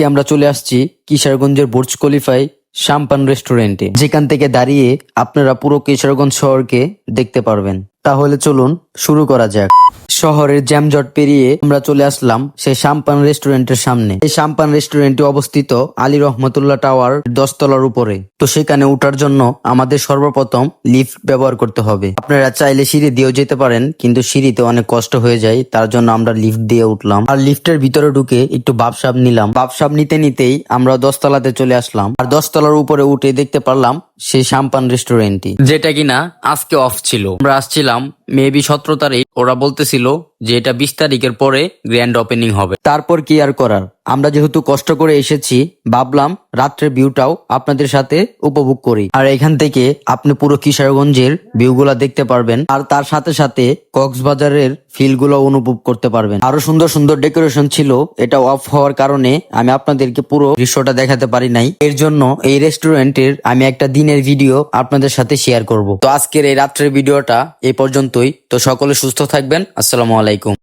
আজকে আমরা চলে আসছি কিশোরগঞ্জের বুর্জ খলিফায় সাম্পান রেস্টুরেন্টে, যেখান থেকে দাঁড়িয়ে আপনারা পুরো কিশোরগঞ্জ শহরকে দেখতে পারবেন। তাহলে চলুন শুরু করা যাক। শহরের জ্যামজট পেরিয়ে আমরা চলে আসলাম সেই সাম্পান রেস্টুরেন্টের সামনে। এই সাম্পান রেস্টুরেন্টটি অবস্থিত আলী রহমতুল্লাহ টাওয়ার 10 তলার উপরে। তো সেখানে ওঠার জন্য আমাদের সর্বপ্রথম লিফট ব্যবহার করতে হবে। আপনারা চাইলে সিঁড়ি দিয়েও যেতে পারেন, কিন্তু সিঁড়িতে অনেক কষ্ট হয়ে যায়, তার জন্য আমরা লিফট দিয়ে উঠলাম। আর লিফটের ভিতরে ঢুকে একটু বাপসাপ নিলাম। বাপসাপ নিতে নিতেই আমরা 10 তলাতে চলে আসলাম। আর 10 তলার উপরে উঠে দেখতে পারলাম সেই সাম্পান রেস্টুরেন্টটি, যেটা কিনা আজকে অফ ছিল। আমরা আসছিলাম মেবি 17 তারিখ, ওরা বলতেছিল যে এটা 20 তারিখের পরে গ্র্যান্ড ওপেনিং হবে। তারপর কি আর করার, আমরা যেহেতু কষ্ট করে এসেছি, ভাবলাম রাত্রের ভিউটাও আপনাদের সাথে উপভোগ করি। আর এখান থেকে আপনি পুরো কিশোরগঞ্জের ভিউগুলা দেখতে পারবেন, আর তার সাথে সাথে কক্সবাজারের ফিল গুলো অনুভব করতে পারবেন। আরো সুন্দর সুন্দর ডেকোরেশন ছিল। এটা অফ হওয়ার কারণে আমি আপনাদেরকে পুরো দৃশ্যটা দেখাতে পারি নাই। এর জন্য এই রেস্টুরেন্টের আমি একটা দিনের ভিডিও আপনাদের সাথে শেয়ার করব। তো আজকের এই রাত্রের ভিডিওটা এই পর্যন্তই। তো সকলে সুস্থ থাকবেন। আসসালামু আলাইকুম।